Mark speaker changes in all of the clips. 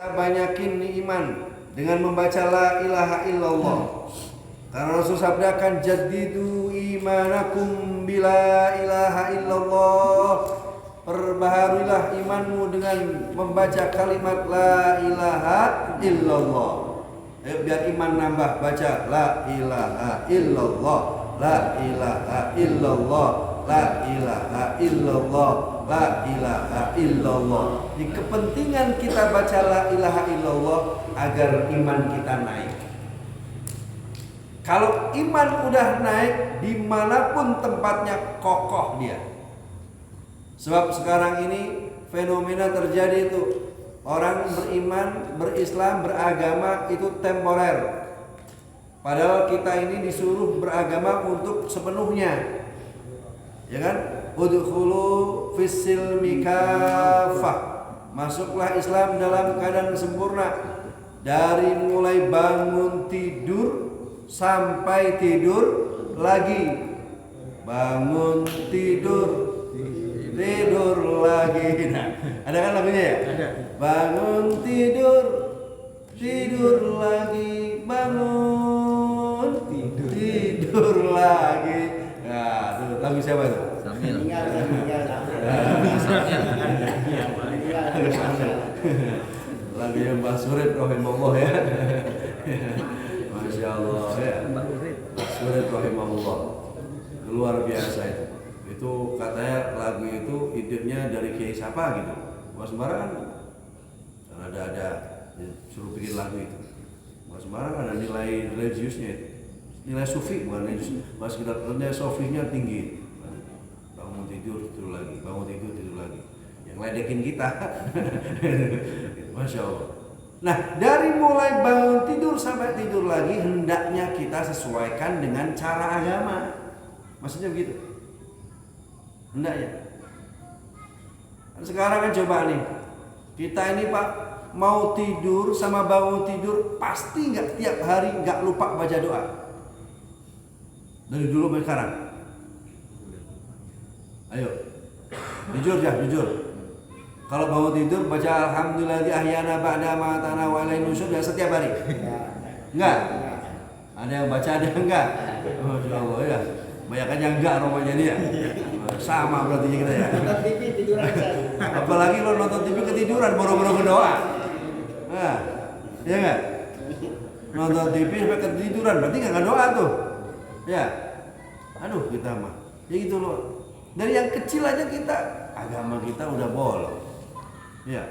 Speaker 1: Kita banyakin iman dengan membaca la ilaha illallah. Karena Rasul sabdakan jaddidu imanakum bila ilaha illallah. Perbaharuilah imanmu dengan membaca kalimat la ilaha illallah. Biar iman nambah, baca la ilaha illallah, la ilaha illallah, la ilaha illallah, la ilaha illallah. Di kepentingan kita baca la ilaha illallah agar iman kita naik. Kalau iman udah naik, dimanapun tempatnya kokoh dia. Sebab sekarang ini fenomena terjadi itu, orang beriman, berislam, beragama itu temporer. Padahal kita ini disuruh beragama untuk sepenuhnya. Ya kan? Udkhulu fis-silmi kafah. Masuklah Islam dalam keadaan sempurna. Dari mulai bangun tidur sampai tidur lagi. Bangun tidur tidur lagi. Nah, ada kan lagunya ya? Ada. Bangun tidur tidur lagi, bangun tidur lagi. Nah, itu lagu siapa itu?
Speaker 2: Samil.
Speaker 1: Lagunya Mbah Surit rahimahullah ya. Masya Allah ya. Mbah Surit rahimahullah. Luar biasa itu. Itu katanya lagu itu idenya dari kiai siapa gitu. Bukan sembarangan. Ada suruh bikin lagu itu. Bukan sembarangan, ada nilai religiusnya itu. Nilai sufi bukan religius. Mas kita nilai sufinya tinggi. Bangun tidur tidur lagi, bangun tidur tidur lagi. Yang ledekin kita. Masya Allah. Nah, dari mulai bangun tidur sampai tidur lagi hendaknya kita sesuaikan dengan cara agama. Maksudnya begitu. Hendaknya. Sekarang kan coba nih, kita ini Pak mau tidur sama bangun tidur pasti nggak tiap hari nggak lupa baca doa. Dari dulu sampai sekarang. Ayo, jujur ya, jujur. Kalau bangun tidur baca alhamdulillahi ahyana ba'da ma atana wa ilaihi nusyur ya setiap hari. Enggak? Ada yang baca, ada yang enggak? Masya Allah ya. Banyakan yang enggak rupanya dia. Sama berarti kita ya.
Speaker 3: Nonton TV tiduran saja.
Speaker 1: Apalagi lo nonton TV ketiduran boro-boro berdoa. Nah, ya enggak? Nonton TV sampai ketiduran berarti enggak doa tuh. Ya. Aduh, kita mah. Ya gitu loh. Dari yang kecil aja kita agama kita udah bolong. Ya.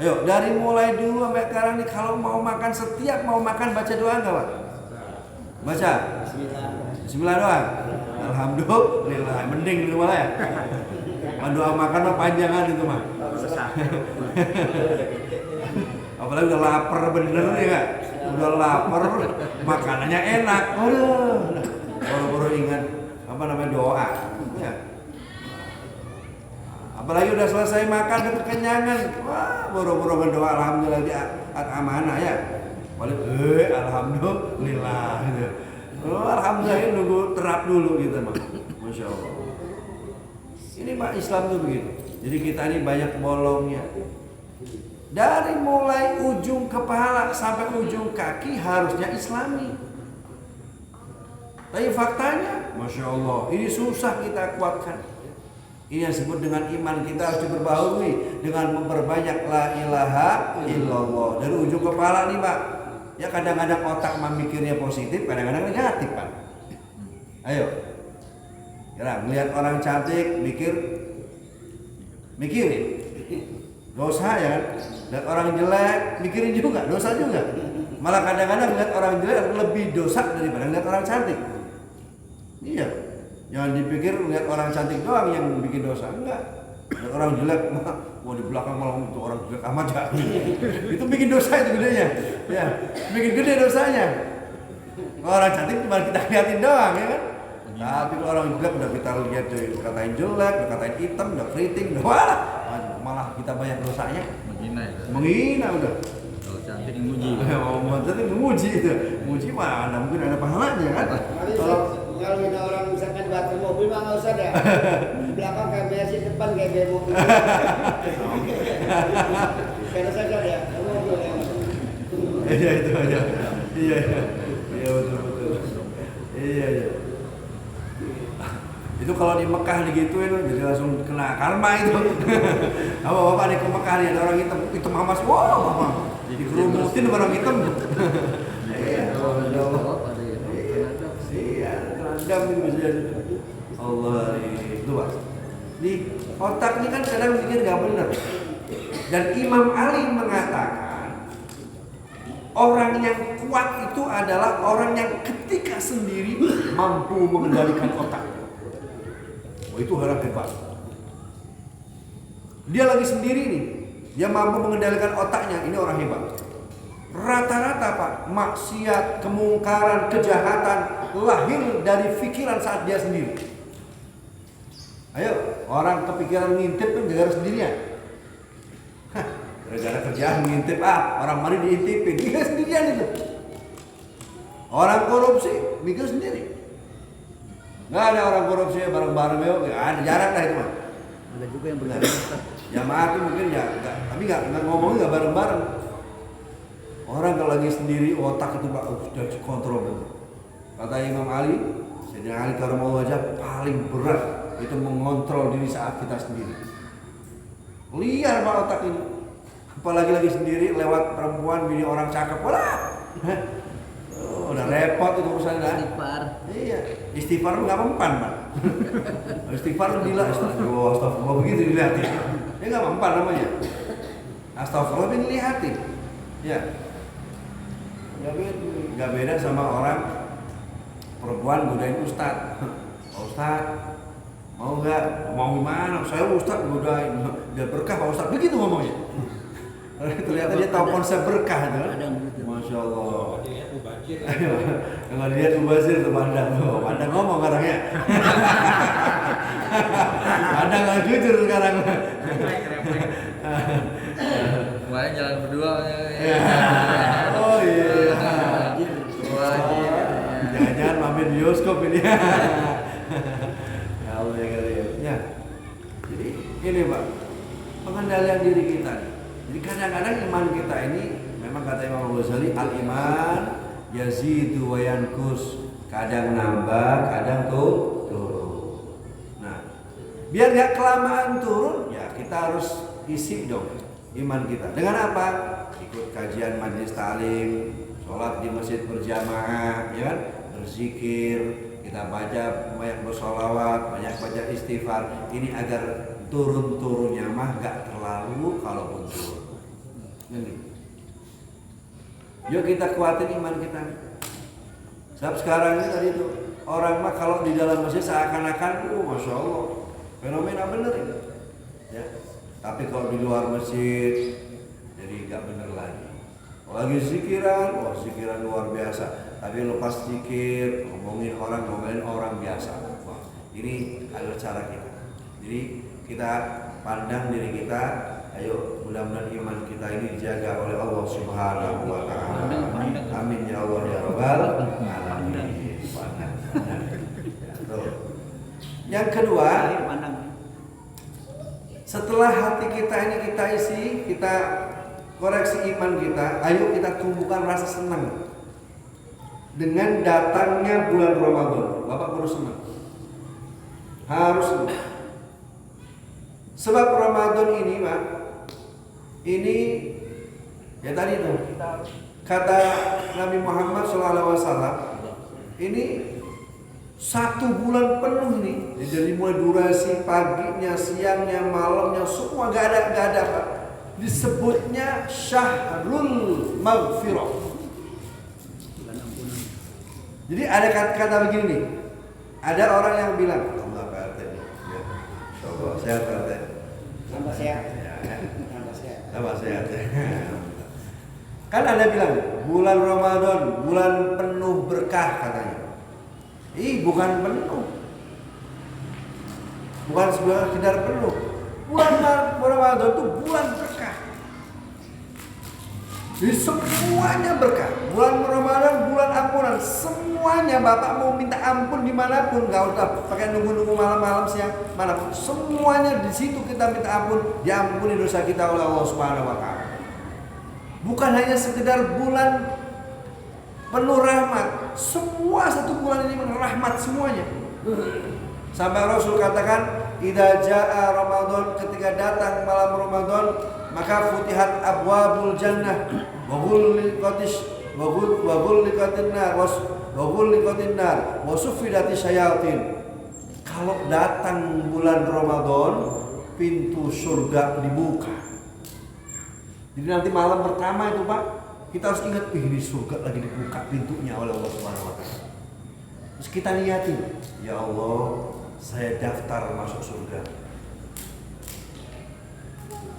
Speaker 1: Ayo dari mulai dulu sampai sekarang nih kalau mau makan setiap mau makan baca doa enggak, Pak? Baca. Bismillah doang. Alhamdulillah, mending di rumah ya. Doa makan mah panjangan itu mah. Apalagi udah lapar bener ya enggak? Udah lapar, makanannya enak. Aduh. Baru-baru ingat apa namanya doa. Ya. Apalagi udah selesai makan kekenyangan, wah boro-boro berdoa alhamdulillah di amanah ya. Balik, alhamdulillah gitu. Oh, alhamdulillah nunggu terap dulu gitu mah. Masya Allah. Ini Pak Islam tuh begitu. Jadi kita ini banyak bolongnya. Dari mulai ujung kepala sampai ujung kaki harusnya Islami. Tapi faktanya, Masya Allah, ini susah kita kuatkan. Ini yang disebut dengan iman kita harus diperbaharui dengan memperbanyak la ilaha illallah. Dari ujung kepala nih Pak. Ya kadang-kadang otak memikirnya positif, kadang-kadang negatif Pak. Ayo. Ya, melihat orang cantik mikirin. Dosa ya kan. Lihat orang jelek mikirin juga, dosa juga. Malah kadang-kadang lihat orang jelek lebih dosa daripada lihat orang cantik. Iya. Jangan dipikir lihat orang cantik doang yang bikin dosa. Enggak. Lihat orang jelek, mau di belakang malah untuk orang jelek amat ya. Itu bikin dosa itu gedenya. Ya, bikin gede dosanya. Kalau orang cantik cuma kita liatin doang ya kan. Tapi kalau orang jelek udah kita lihat katain jelek, udah katain hitam, udah keriting, udah malah kita banyak dosanya.
Speaker 2: Menghina ya.
Speaker 1: Menghina udah.
Speaker 2: Kalau cantik muji.
Speaker 1: Oh, cantik muji itu. Muji mana mungkin ada pahalanya kan.
Speaker 3: Kalau kita orang misalkan baterai mobil mah nggak usah deh. Belakang kayak bensin, depan kayak mobil. Karena saja ya, mobil.
Speaker 1: Iya itu aja. Iya betul. Iya. Itu kalau di Mekah digituin jadi langsung kena karma itu. Apa bapak di Mekah nih ada orang hitam hamas, wow, dikerumutin orang hitam. Iya, terendam ini bisa jadi. Allah itu pak. Di otak ini kan kadang pikir nggak benar. Dan Imam Ali mengatakan orang yang kuat itu adalah orang yang ketika sendiri mampu mengendalikan otak. Oh, itu hal hebat. Dia lagi sendiri nih, dia mampu mengendalikan otaknya. Ini orang hebat. Rata-rata pak, maksiat, kemungkaran, kejahatan lahir dari pikiran saat dia sendiri. Ayo, orang kepikiran ngintip kan gara-gara sendirian. Gara-gara kerjaan ngintip, orang mari diintipin, dia sendirian itu. Orang korupsi mikir sendiri. Nggak ada orang korupsi bareng-bareng, nggak ada, jarang lah itu mah.
Speaker 2: Ada juga yang bergabung.
Speaker 1: Jamaah itu mungkin ya, tapi nggak ngomongnya nggak bareng-bareng. Orang kalau lagi sendiri otak itu pak sudah dikontrol. Kata Imam Ali, Sayyidina Ali karramallahu wajhah, paling berat itu mengontrol diri saat kita sendiri. Liar pak otak ini. Apalagi lagi sendiri lewat perempuan, bini orang cakep, udah repot itu urusannya.
Speaker 2: Istighfar.
Speaker 1: Iya, istighfar nggak mempan pak. Istighfar gila, astagfirullah begitu dilihatin. Dia nggak mempan namanya. Astagfirullah ini dilihatin. Ya, nggak beda sama orang perempuan godain ustad. Ustad, mau nggak? Mau gimana? Saya ustad godain, biar berkah pak ustad. Begitu ngomongnya. Ternyata dia tahu konsep berkah itu kan? Masya Allah. Kalau dilihat mubazir tuh pandang ngomong orangnya. Pandang nggak jujur sekarang.
Speaker 2: Kemarin jalan berdua.
Speaker 1: Oh iya. Jangan-jangan mampir bioskop ini. Ya Allah ya. Jadi ini pak, pengendalian diri kita. Jadi kadang-kadang iman kita ini memang kata Imam Ghazali, al-iman yazidu wa yanqus, kadang nambah, kadang turun. Nah, biar nggak kelamaan turun, ya kita harus isi dong iman kita. Dengan apa? Ikut kajian majelis ta'lim, sholat di masjid berjamaah, ya kan? Berzikir, kita baca banyak bersolawat, banyak baca istighfar. Ini agar turun-turunnya mah gak terlalu kalaupun turun. Yuk kita kuatin iman kita. Sebab sekarang ini tadi tuh orang mah kalau di dalam masjid seakan-akan, masya Allah, fenomena bener ini. Ya. Tapi kalau di luar masjid jadi gak bener lagi. Lagi zikiran, zikiran luar biasa. Tapi lepas zikir, ngomongin orang biasa. Wah, ini adalah cara kita. Jadi kita pandang diri kita, ayo mudah-mudahan iman kita ini dijaga oleh Allah Subhanahu wa taala. Amin ya Allah ya rabbal alamin. Yang kedua, setelah hati kita ini kita isi, kita koreksi iman kita, ayo kita tumbuhkan rasa senang dengan datangnya bulan Ramadan. Bapak perlu senang, harus senang. Sebab Ramadan ini Pak, ini ya tadi itu kata Nabi Muhammad SAW, ini 1 bulan penuh nih, dari mulai durasi paginya, siangnya, malamnya, semua gak ada Pak. Disebutnya Syahrul Maghfirah. Jadi ada kata begini nih, ada orang yang bilang, Allah PRT nih, ya, coba sehat PRT.
Speaker 3: Tambah sehat.
Speaker 1: Tambah sehat. Kan ada bilang bulan Ramadan, bulan penuh berkah katanya. Bukan penuh, bukan sekedar penuh. Bulan Ramadan itu bulan berkah. Jadi semuanya berkah. Bulan Ramadan, bulan ampunan, semuanya. Bapak mau minta ampun dimanapun, nggak usah pakai nunggu-nunggu malam-malam siang manapun. Semuanya di situ kita minta ampun, diampuni dosa kita oleh Allah Subhanahu Wa Taala. Bukan hanya sekedar bulan penuh rahmat, semua satu bulan ini rahmat semuanya. Sampai Rasul katakan, idza jaa Ramadan, ketika datang malam Ramadan, maka futihat abwabul jannah wa ghulqatin nar wa suffidati syayatin. Kalau datang bulan Ramadan, pintu surga dibuka. Jadi nanti malam pertama itu Pak, kita harus ingat, ini surga lagi dibuka pintunya oleh Allah Subhanahu wa taala. Terus kita niatin, ya Allah, saya daftar masuk surga.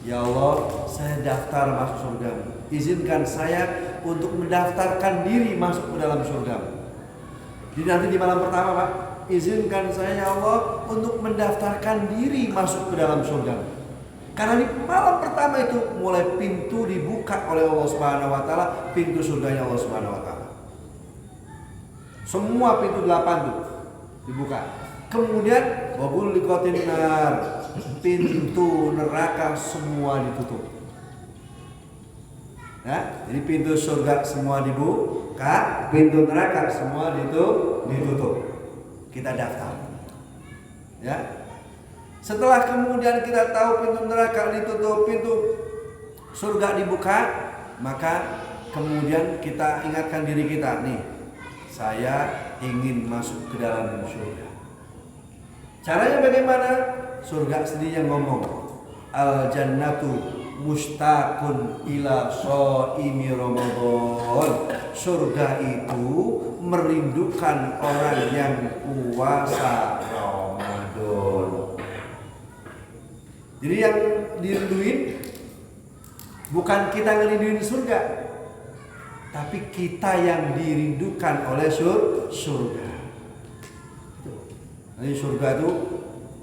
Speaker 1: Ya Allah, saya daftar masuk surga. Izinkan saya untuk mendaftarkan diri masuk ke dalam surga. Jadi nanti di malam pertama Pak, izinkan saya ya Allah untuk mendaftarkan diri masuk ke dalam surga. Karena di malam pertama itu mulai pintu dibuka oleh Allah Subhanahu wa taala, pintu surganya Allah Subhanahu wa taala. Semua pintu 8 tuh dibuka. Kemudian wabul likotin nar, pintu neraka semua ditutup. Ya, jadi pintu surga semua dibuka, pintu neraka semua ditutup. Kita daftar. Ya. Setelah kemudian kita tahu pintu neraka ditutup, pintu surga dibuka, maka kemudian kita ingatkan diri kita, nih, saya ingin masuk ke dalam surga. Caranya bagaimana? Surga sendiri yang ngomong, al jannatu mustaqun ila shaimi Ramadan. Surga itu merindukan orang yang puasa Ramadan. Jadi yang dirinduin bukan kita ngerinduin surga, tapi kita yang dirindukan oleh surga. Jadi surga itu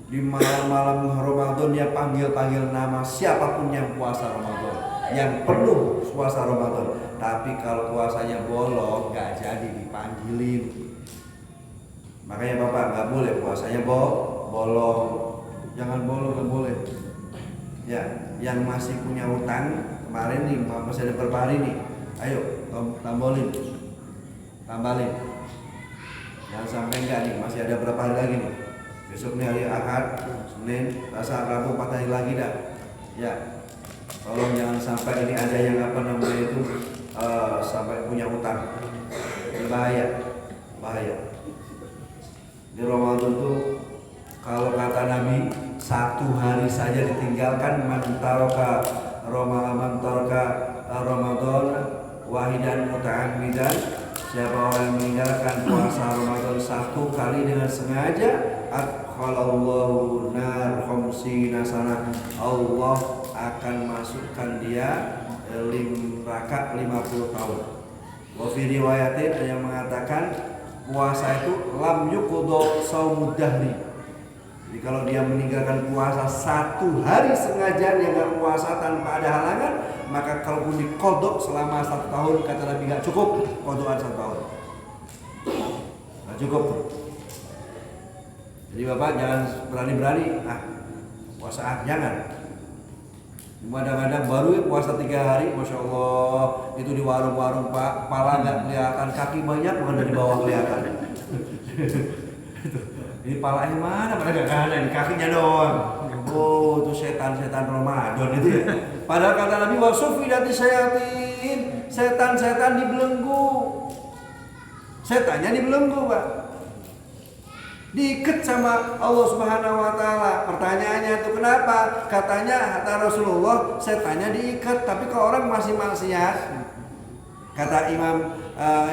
Speaker 1: di malam-malam Ramadan dia panggil-panggil nama siapapun yang puasa Ramadan, yang penuh puasa Ramadan. Tapi kalau puasanya bolong, nggak jadi dipanggilin. Makanya Bapak nggak boleh puasanya bolong. Jangan bolong, nggak boleh. Ya, yang masih punya utang kemarin nih, masih ada beberapa hari nih, ayo tambalin. Jangan sampai enggak nih, masih ada berapa hari lagi nih. Besok nih hari Ahad, Senin, Selasa, Rabu, 4 hari lagi dah. Ya, tolong jangan sampai ini ada yang sampai punya utang. Ini bahaya. Di Ramadan tuh kalau kata Nabi, 1 hari saja ditinggalkan, man taraka Ramadan wahidan muta'ammidan. Siapa orang yang meninggalkan puasa Ramadan 1 kali dengan sengaja, adkhalallahu nar khamsina sana. Allah akan masukkan dia neraka 50 tahun. Wa fi riwayatin ada yang mengatakan puasa itu lam yuqda shaumud dahri. Jadi kalau dia meninggalkan puasa 1 hari sengaja, dia nggak puasa tanpa ada halangan, maka kalaupun dikodok selama 1 tahun, kata Nabi nggak cukup kodokan 1 tahun, nggak cukup. Jadi Bapak jangan berani-berani puasa jangan. Kadang-kadang baru puasa 3 hari, Masya Allah, itu di warung-warung Pak, kepala nggak kelihatan, kaki banyak bukan dari bawah kelihatan. Ini palanya mana? Pada gak ada, ini kakinya doang. Oh, itu setan-setan Ramadan itu ya. Padahal kata Nabi, wasufidati syayatin, setan-setan dibelenggu. Setannya dibelenggu Pak, diikat sama Allah Subhanahu wa taala. Pertanyaannya itu kenapa? Katanya kata Rasulullah, setannya diikat, tapi kalau orang masih maksiat, kata Imam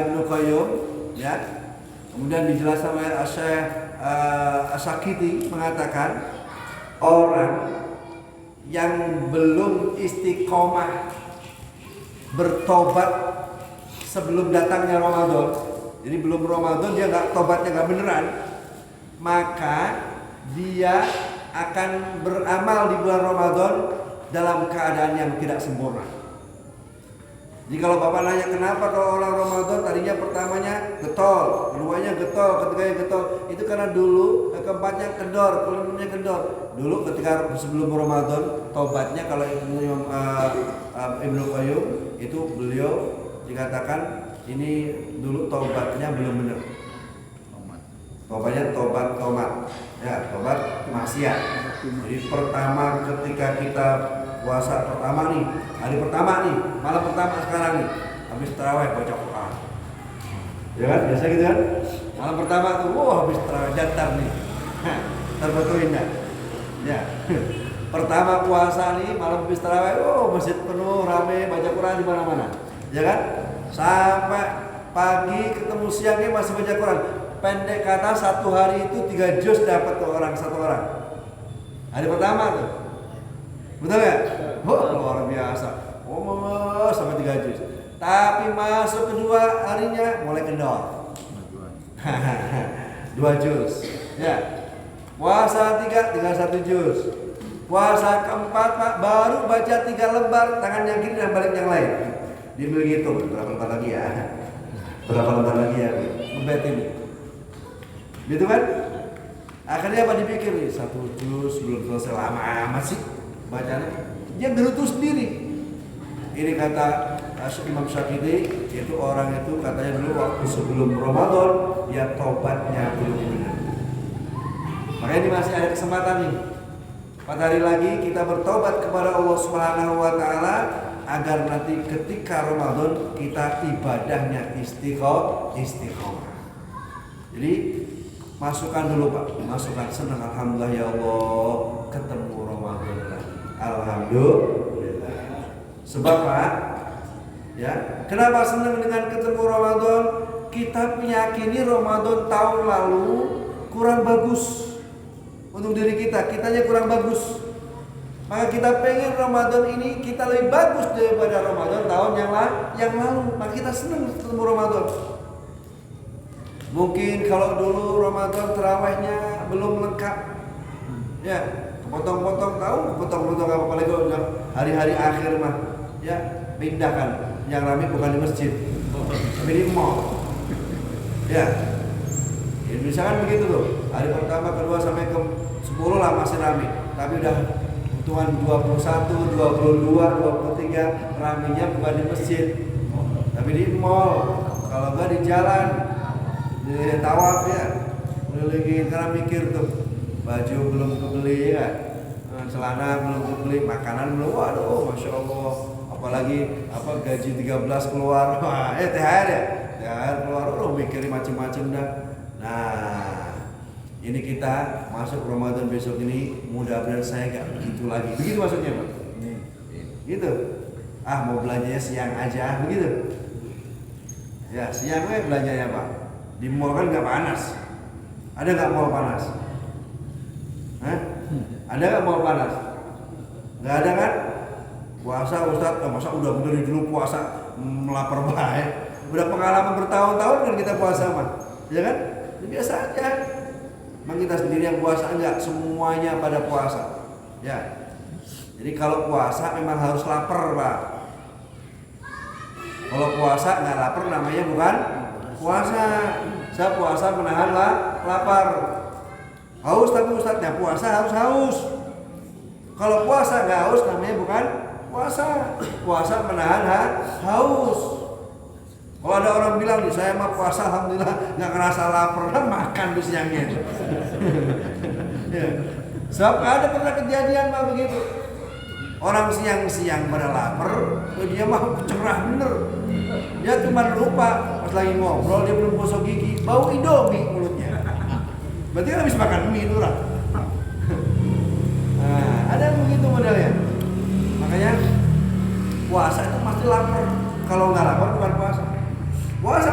Speaker 1: Ibnu Qayyim, ya. Kemudian dijelaskan oleh Syekh As-Sakiti mengatakan, orang yang belum istiqomah bertobat sebelum datangnya Ramadan, jadi belum Ramadan dia nggak tobatnya nggak beneran, maka dia akan beramal di bulan Ramadan dalam keadaan yang tidak sempurna. Jadi kalau Bapak nanya kenapa kalau orang Ramadan tadinya pertamanya getol, keduanya getol, ketiganya getol, itu karena dulu keempatnya kendor, kelimanya kendor. Dulu ketika sebelum Ramadan tobatnya kalau Ibnu Qayyim itu beliau dikatakan ini dulu tobatnya belum benar. Tobatnya tobat tomat, ya tobat maksiat. Jadi pertama ketika kita puasa pertama nih, hari pertama nih, malam pertama sekarang nih, habis tarawih baca Quran, ya kan? Biasa gitu kan? Malam pertama tuh, habis tarawih jantar nih, terbetuin dah, ya. Pertama puasa nih, malam habis tarawih, masjid penuh, rame, baca Quran di mana-mana, ya kan? Sampai pagi ketemu siangnya masih baca Quran. Pendek kata 1 hari itu 3 juz dapat tuh satu orang. Hari pertama tuh. Betul gak? Luar biasa. Sampai 3 juz. Tapi masuk kedua harinya mulai kendor. 2 juz. Ya. Puasa 3 tinggal 1 juz. Puasa keempat Pak baru baca 3 lembar, tangan yang kiri dan balik yang lain. Dia hitung berapa lembar lagi ya. Berapa lembar lagi ya. Ngebet ini. Gitu kan? Akhirnya apa dipikir nih? 1 juz belum selesai, lama amat sih bacanya. Dia gerutu sendiri. Ini kata Imam Syafi'i, itu orang itu katanya dulu waktu sebelum Ramadan ya tobatnya belum benar. Makanya ini masih ada kesempatan nih. 4 hari lagi kita bertobat kepada Allah Subhanahu wa taala agar nanti ketika Ramadan kita ibadahnya istiqomah. Jadi masukkan dulu Pak, masukkan senang alhamdulillah ya Allah ketemu Ramadan lagi. Alhamdulillah. Sebab Pak, ya, kenapa senang dengan ketemu Ramadan? Kita meyakini Ramadan tahun lalu kurang bagus untuk diri kita, kitanya kurang bagus. Maka kita pengen Ramadan ini kita lebih bagus daripada Ramadan tahun yang lalu. Maka kita senang ketemu Ramadan. Mungkin kalau dulu Ramadan terawihnya belum lengkap, ya potong-potong potong-potong apalagi kalau hari-hari akhir mah, ya pindahkan yang ramai bukan di masjid, tapi di mall, ya. Indonesia kan begitu tuh, hari pertama, kedua sampai ke 10 lah masih ramai, tapi udah hitungan 21, 22, 23 ramainya bukan di masjid, tapi di mall, kalau enggak di jalan. Di tawaf ya, lagi karena mikir tuh baju belum kebeli ya, celana belum kebeli, makanan belum, waduh masya Allah, apalagi gaji 13 keluar, THR ya, THR keluar, mikirin macam-macam dah. Nah, ini kita masuk Ramadan besok ini, mudah-mudahan saya gak begitu lagi, begitu maksudnya Pak? Gitu, mau belanjanya siang aja, begitu? Ya siangnya belanjanya Pak. Di mall kan nggak panas, ada nggak mall panas? Hah? Ada nggak mall panas? Nggak ada kan? Puasa Ustadz, masa udah dari dulu puasa melapar baik, udah pengalaman bertahun-tahun kan kita puasa mah, ya kan? Biasa aja. Memang kita sendiri yang puasa enggak, semuanya pada puasa, ya. Jadi kalau puasa memang harus lapar Pak. Kalau puasa nggak lapar namanya bukan puasa. Saya puasa menahan lapar. Haus tapi Ustadznya puasa harus haus. Kalau puasa nggak haus namanya bukan puasa. Puasa menahan haus. Kalau ada orang bilang nih saya mah puasa alhamdulillah nggak ngerasa lapar, makan di siangnya. Ya. Sebab ada pernah kejadian mah begitu. Orang siang-siang pada lapar, dia mah cerah bener. Dia cuma lupa pas lagi ngobrol dia belum gosok gigi, bau Indomie mulutnya. Berarti kan habis makan mie itu lah. Nah, ada yang begitu modelnya. Makanya puasa itu pasti lapar. Kalau nggak lapar bukan puasa. Puasa